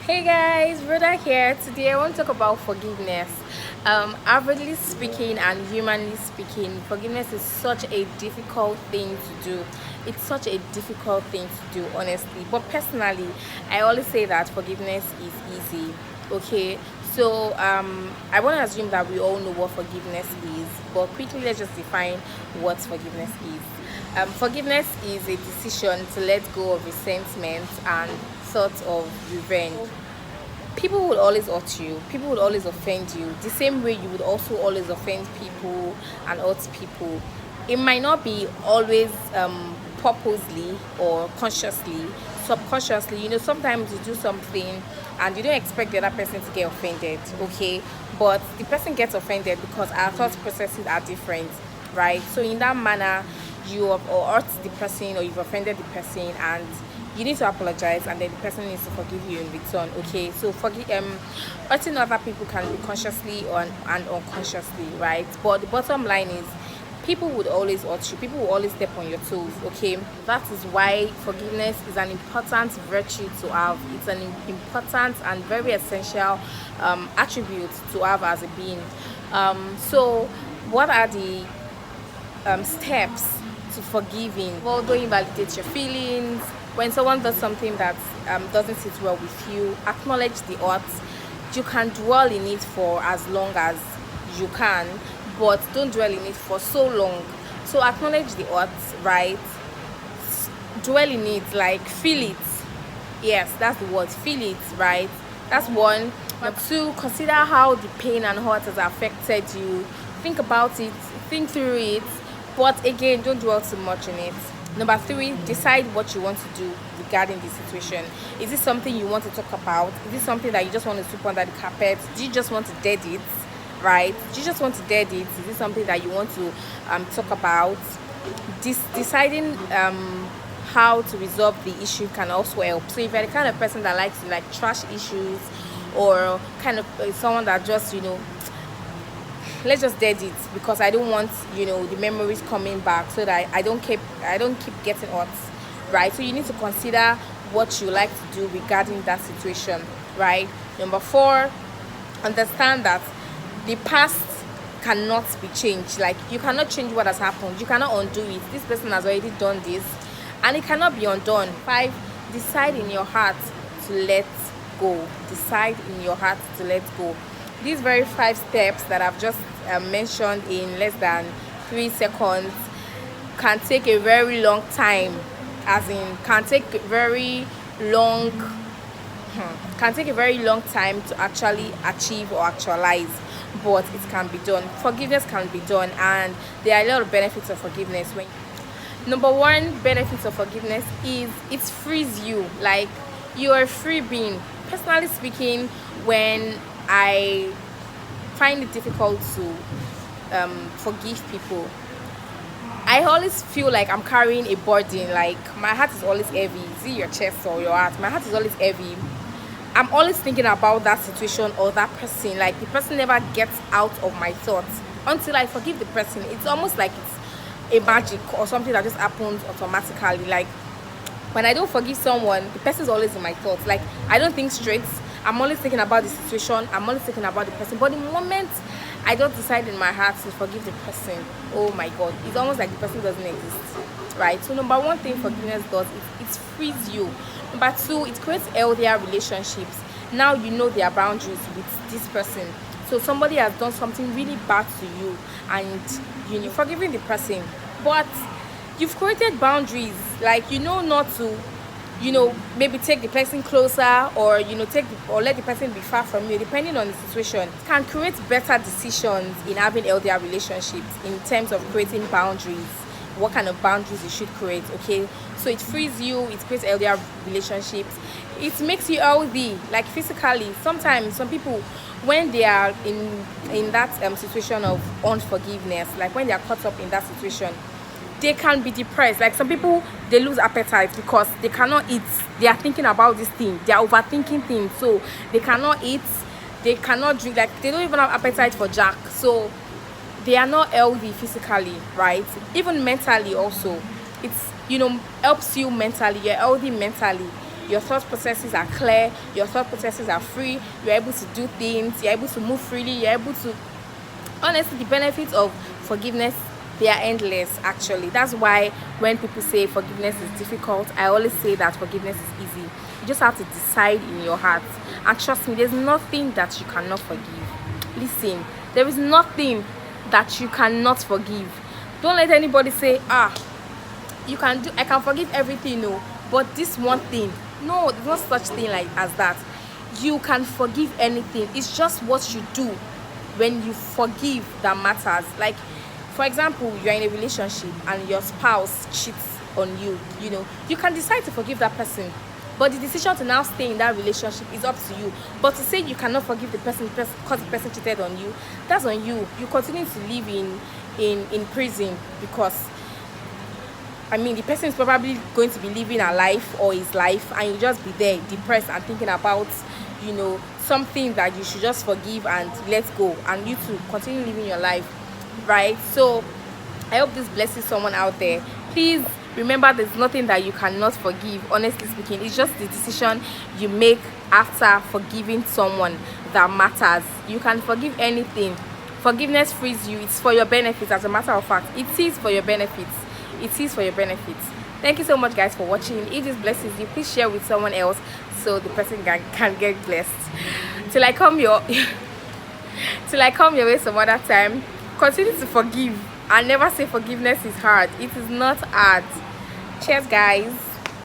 Hey guys, Rhoda here. Today I want to talk about forgiveness. Averagely speaking and humanly speaking, forgiveness is such a difficult thing to do. It's such a difficult thing to do, honestly. But personally, I always say that forgiveness is easy. Okay, so I want to assume that we all know what forgiveness is, but quickly let's just define what forgiveness is. Forgiveness is a decision to let go of resentment and thoughts of revenge. People would always hurt you, people would always offend you, the same way you would also always offend people and hurt people. It might not be always purposely or consciously, subconsciously. Sometimes you do something and you don't expect the other person to get offended, okay? But the person gets offended because our thought processes are different, right? So in that manner, you have or hurt the person or you've offended the person, and you need to apologize, and then the person needs to forgive you in return. Okay, so forgive hurting other people can be consciously and unconsciously, right? But the bottom line is people would always hurt you, people will always step on your toes. Okay, that is why forgiveness is an important virtue to have. It's an important and very essential attribute to have as a being. So what are the steps to forgiving? Well, don't invalidate your feelings. When someone does something that doesn't sit well with you, acknowledge the hurt. You can dwell in it for as long as you can, but don't dwell in it for so long. So acknowledge the hurt, right? Dwell in it, like feel it. Yes, that's the word, feel it, right? That's one. Number two, consider how the pain and hurt has affected you. Think about it, think through it, but again, don't dwell too much in it. Number three, decide what you want to do regarding the situation. Is this something you want to talk about? Is this something that you just want to sweep under the carpet? Do you just want to dead it, right? Do you just want to dead it? Is this something that you want to talk about? Deciding how to resolve the issue can also help. So if you're the kind of person that likes to like trash issues, or kind of someone that just let's just dead it, because I don't want the memories coming back, so that I don't keep getting hurt, right? So you need to consider what you like to do regarding that situation, right? Number four, understand that the past cannot be changed. Like, you cannot change what has happened, you cannot undo it. This person has already done this and it cannot be undone. Five, decide in your heart to let go. Decide in your heart to let go. These very 5 steps that I've just mentioned in less than 3 seconds can take a very long time, as in can take very long time to actually achieve or actualize, but it can be done. Forgiveness can be done, and there are a lot of benefits of forgiveness. Number one benefit of forgiveness is it frees you. Like, you are a free being. Personally speaking, when I find it difficult to forgive people, I always feel like I'm carrying a burden. Like, my heart is always heavy. Is it your chest or your heart? My heart is always heavy. I'm always thinking about that situation or that person. Like, the person never gets out of my thoughts until I forgive the person. It's almost like it's a magic or something that just happens automatically. Like, when I don't forgive someone, the person is always in my thoughts. Like, I don't think straight. I'm always thinking about the situation. I'm always thinking about the person. But the moment I don't decide in my heart to forgive the person, oh my God, it's almost like the person doesn't exist, right? So number one thing forgiveness does is it frees you. Number two, it creates healthier relationships. Now you know their boundaries with this person. So somebody has done something really bad to you, and you're forgiving the person, but you've created boundaries. Like, not to maybe take the person closer, or or let the person be far from you, depending on the situation. It can create better decisions in having healthier relationships in terms of creating boundaries, what kind of boundaries you should create. Okay, so it frees you, it creates healthier relationships, it makes you healthy, like physically. Sometimes some people, when they are in that situation of unforgiveness, like when they are caught up in that situation, they can be depressed. Like, some people, they lose appetite because they cannot eat. They are thinking about this thing, they are overthinking things, so they cannot eat, they cannot drink. Like, they don't even have appetite for jack. So they are not healthy physically, right? Even mentally also, it's helps you mentally. You're healthy mentally. your thought processes are clear, your thought processes are free, you're able to do things, you're able to move freely, you're able to, honestly, the benefits of forgiveness, they are endless. Actually, that's why when people say forgiveness is difficult, I always say that forgiveness is easy. You just have to decide in your heart, and trust me, there's nothing that you cannot forgive. Listen, there is nothing that you cannot forgive. Don't let anybody say, you can do, I can forgive everything, no, but this one thing, no, there's no such thing like as that. You can forgive anything. It's just what you do when you forgive that matters. Like, for example, you're in a relationship and your spouse cheats on you, you can decide to forgive that person, but the decision to now stay in that relationship is up to you. But to say you cannot forgive the person because the person cheated on you, that's on you. You continue to live in prison, because the person is probably going to be living a life or his life, and you just be there depressed and thinking about something that you should just forgive and let go, and you to continue living your life, right? So I hope this blesses someone out there. Please remember, there's nothing that you cannot forgive. Honestly speaking, it's just the decision you make after forgiving someone that matters. You can forgive anything. Forgiveness frees you. It's for your benefits. As a matter of fact, it is for your benefits. It is for your benefits. Thank you so much, guys, for watching. If this blesses you, please share with someone else so the person can get blessed. Till I come your way some other time, continue to forgive, and never say forgiveness is hard. It is not hard. Cheers, guys.